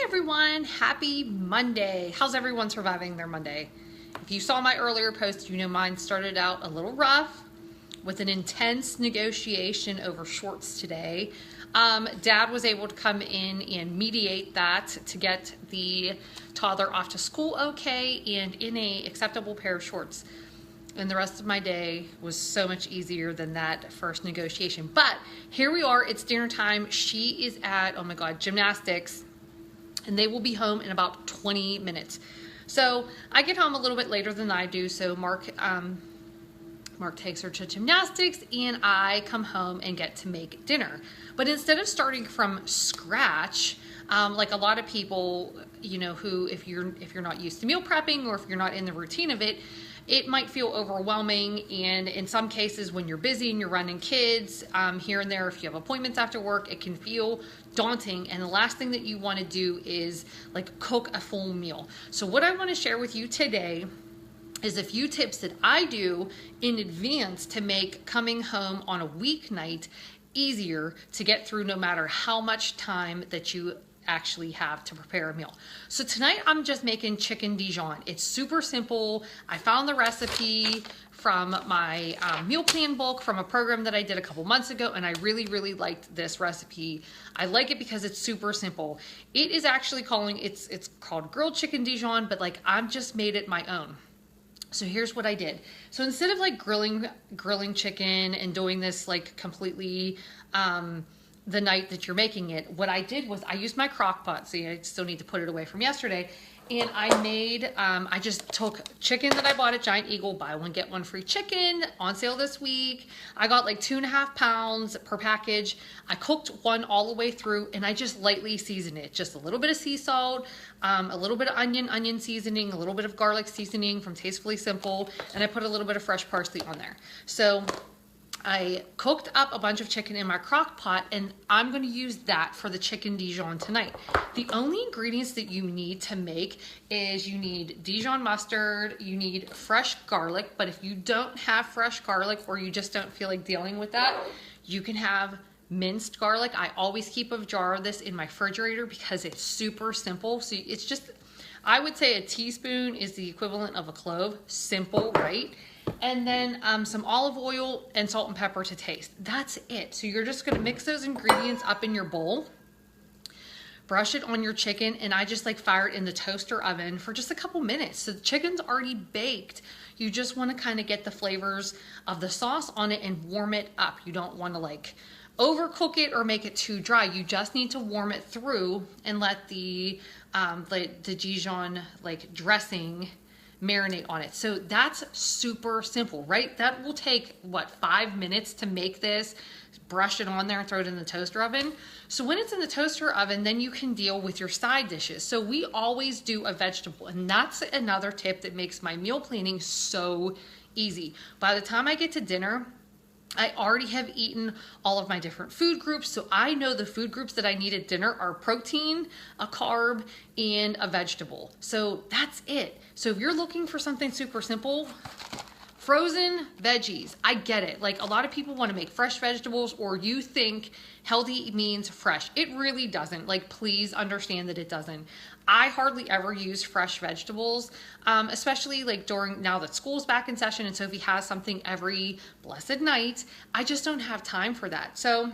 everyone, happy Monday. How's everyone surviving their Monday? If you saw my earlier post, you know mine started out a little rough with an intense negotiation over shorts today. Dad was able to come in and mediate that to get the toddler off to school okay and in a acceptable pair of shorts. And the rest of my day was so much easier than that first negotiation. But here we are, it's dinner time. She is at, oh my God, gymnastics, and they will be home in about 20 minutes. So I get home a little bit later than I do. So Mark takes her to gymnastics and I come home and get to make dinner. But instead of starting from scratch, like a lot of people, you know, who if you're not used to meal prepping or if you're not in the routine of it, it might feel overwhelming. And in some cases when you're busy and you're running kids here and there, if you have appointments after work, it can feel daunting. And the last thing that you want to do is like cook a full meal. So what I want to share with you today is a few tips that I do in advance to make coming home on a weeknight easier to get through no matter how much time that you actually have to prepare a meal. So tonight I'm just making chicken Dijon. It's super simple. I found the recipe from my meal plan book from a program that I did a couple months ago, and I really liked this recipe. I like it because it's super simple. It is actually it's called grilled chicken Dijon, but like I've just made it my own. So here's what I did. So instead of like grilling chicken and doing this like completely the night that you're making it, what I did was I used my crock pot. See, I still need to put it away from yesterday. And I made, I just took chicken that I bought at Giant Eagle, buy one, get one free chicken, on sale this week. I got like 2.5 pounds per package. I cooked one all the way through and I just lightly seasoned it. Just a little bit of sea salt, a little bit of onion seasoning, a little bit of garlic seasoning from Tastefully Simple, and I put a little bit of fresh parsley on there. So I cooked up a bunch of chicken in my crock pot, and I'm going to use that for the chicken Dijon tonight. The only ingredients that you need to make is you need Dijon mustard, you need fresh garlic, but if you don't have fresh garlic or you just don't feel like dealing with that, you can have minced garlic. I always keep a jar of this in my refrigerator because it's super simple. So it's just, I would say a teaspoon is the equivalent of a clove. Simple, right? And then some olive oil and salt and pepper to taste. That's it. So you're just gonna mix those ingredients up in your bowl, brush it on your chicken, and I just like fire it in the toaster oven for just a couple minutes. So the chicken's already baked. You just wanna kind of get the flavors of the sauce on it and warm it up. You don't wanna like overcook it or make it too dry. You just need to warm it through and let the Dijon like dressing marinate on it. So that's super simple, right? That will take what, 5 minutes to make this, brush it on there and throw it in the toaster oven. So when it's in the toaster oven, then you can deal with your side dishes. So we always do a vegetable, and that's another tip that makes my meal planning so easy. By the time I get to dinner, I already have eaten all of my different food groups, so I know the food groups that I need at dinner are protein, a carb, and a vegetable. So that's it. So if you're looking for something super simple, frozen veggies, I get it. Like a lot of people want to make fresh vegetables, or you think healthy means fresh. It really doesn't. Like, please understand that it doesn't. I hardly ever use fresh vegetables, especially like during, now that school's back in session and Sophie has something every blessed night. I just don't have time for that. So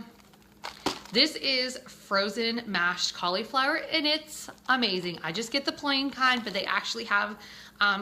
this is frozen mashed cauliflower, and it's amazing. I just get the plain kind, but they actually have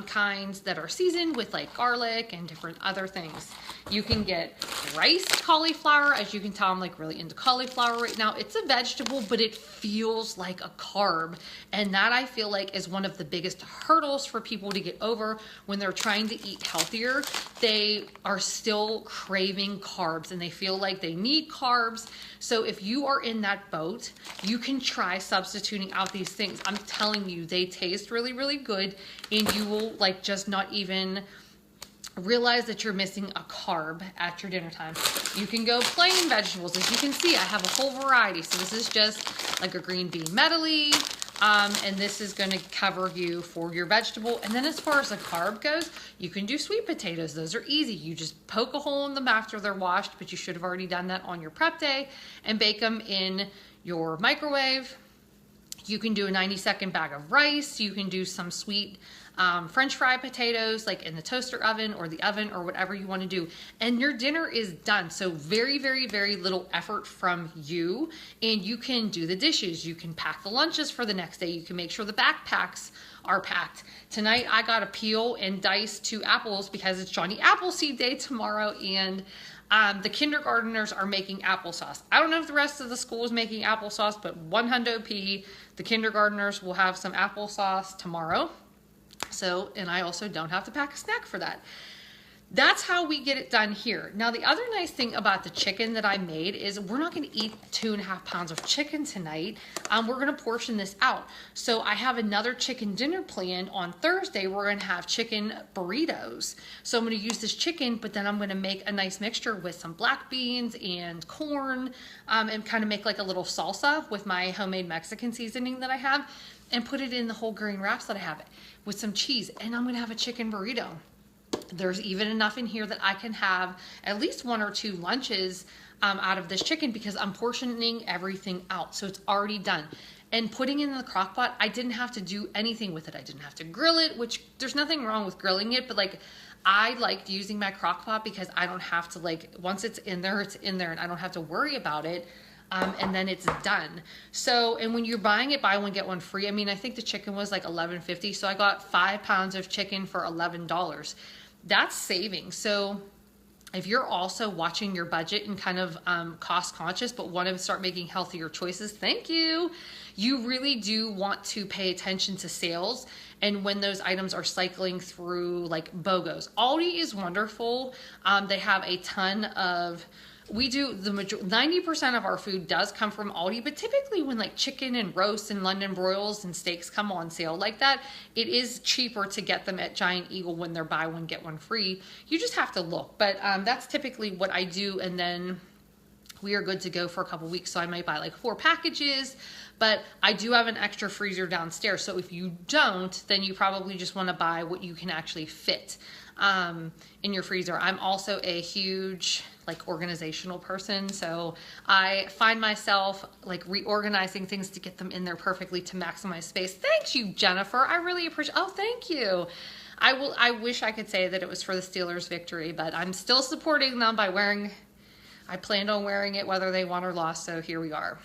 kinds that are seasoned with like garlic and different other things. You can get rice cauliflower. As you can tell, I'm like really into cauliflower right now. It's a vegetable, but it feels like a carb. And that I feel like is one of the biggest hurdles for people to get over when they're trying to eat healthier. They are still craving carbs and they feel like they need carbs. So if you are in that boat, you can try substituting out these things. I'm telling you, they taste really good, and you will like just not even realize that you're missing a carb at your dinner time. You can go plain vegetables. As you can see, I have a whole variety. So this is just like a green bean medley, and this is going to cover you for your vegetable. And then as far as the carb goes, you can do sweet potatoes. Those are easy. You just poke a hole in them after they're washed, but you should have already done that on your prep day, and bake them in your microwave. You can do a 90-second bag of rice. You can do some sweet French fry potatoes like in the toaster oven or the oven or whatever you want to do. And your dinner is done. So very, very, very little effort from you. And you can do the dishes. You can pack the lunches for the next day. You can make sure the backpacks are packed. Tonight I got to peel and dice 2 apples because it's Johnny Appleseed Day tomorrow. And the kindergartners are making applesauce. I don't know if the rest of the school is making applesauce, but 100p, the kindergartners will have some applesauce tomorrow. So, and I also don't have to pack a snack for that. That's how we get it done here. Now, the other nice thing about the chicken that I made is we're not going to eat 2.5 pounds of chicken tonight. We're going to portion this out. So I have another chicken dinner planned on Thursday. We're going to have chicken burritos. So I'm going to use this chicken, but then I'm going to make a nice mixture with some black beans and corn, and kind of make like a little salsa with my homemade Mexican seasoning that I have, and put it in the whole grain wraps that I have with some cheese. And I'm going to have a chicken burrito. There's even enough in here that I can have at least 1 or 2 lunches out of this chicken because I'm portioning everything out. So it's already done. And putting it in the crock pot, I didn't have to do anything with it. I didn't have to grill it, which there's nothing wrong with grilling it, but like I liked using my crock pot because I don't have to, like, once it's in there and I don't have to worry about it. And then it's done. So, and when you're buying it, buy one, get one free. I mean, I think the chicken was like $11.50. So I got 5 pounds of chicken for $11. That's saving. So if you're also watching your budget and kind of cost conscious, but want to start making healthier choices, thank you. You really do want to pay attention to sales and when those items are cycling through like BOGOs. Aldi is wonderful. They have a ton of, we do the 90% of our food does come from Aldi, but typically when like chicken and roast and London broils and steaks come on sale like that, it is cheaper to get them at Giant Eagle when they're buy one, get one free. You just have to look, but that's typically what I do. And then we are good to go for a couple weeks. So I might buy like 4 packages, but I do have an extra freezer downstairs. So if you don't, then you probably just want to buy what you can actually fit in your freezer. I'm also a huge like organizational person. So I find myself like reorganizing things to get them in there perfectly to maximize space. Thanks you, Jennifer. I really appreciate, oh, thank you. I wish I could say that it was for the Steelers victory, but I'm still supporting them by wearing, I planned on wearing it whether they won or lost. So here we are.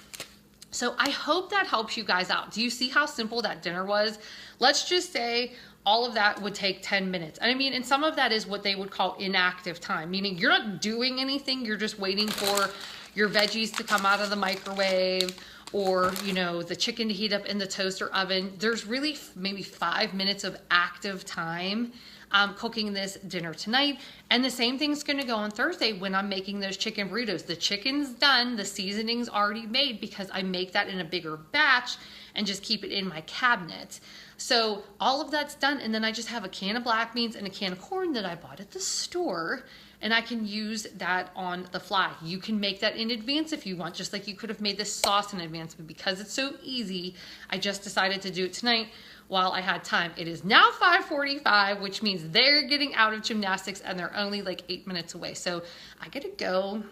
So I hope that helps you guys out. Do you see how simple that dinner was? Let's just say all of that would take 10 minutes. And I mean, and some of that is what they would call inactive time, meaning you're not doing anything. You're just waiting for your veggies to come out of the microwave or, you know, the chicken to heat up in the toaster oven. There's really maybe 5 minutes of active time cooking this dinner tonight. And the same thing's going to go on Thursday when I'm making those chicken burritos. The chicken's done. The seasoning's already made because I make that in a bigger batch and just keep it in my cabinet. So all of that's done. And then I just have a can of black beans and a can of corn that I bought at the store. And I can use that on the fly. You can make that in advance if you want, just like you could have made this sauce in advance. But because it's so easy, I just decided to do it tonight while I had time. It is now 5:45, which means they're getting out of gymnastics and they're only like 8 minutes away. So I gotta go.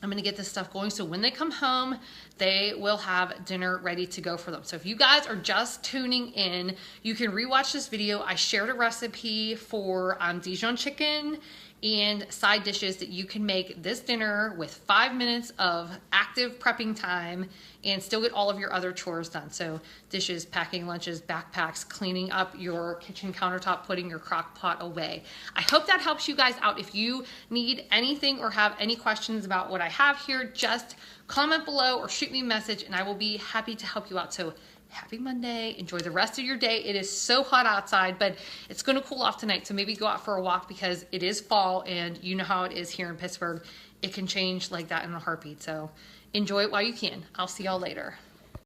I'm gonna get this stuff going. So when they come home, they will have dinner ready to go for them. So if you guys are just tuning in, you can rewatch this video. I shared a recipe for Dijon chicken and side dishes that you can make this dinner with 5 minutes of active prepping time and still get all of your other chores done. So dishes, packing lunches, backpacks, cleaning up your kitchen countertop, putting your crock pot away. I hope that helps you guys out. If you need anything or have any questions about what I have here, just comment below or shoot me a message and I will be happy to help you out. So happy Monday. Enjoy the rest of your day. It is so hot outside, but it's going to cool off tonight. So maybe go out for a walk because it is fall and you know how it is here in Pittsburgh. It can change like that in a heartbeat. So enjoy it while you can. I'll see y'all later.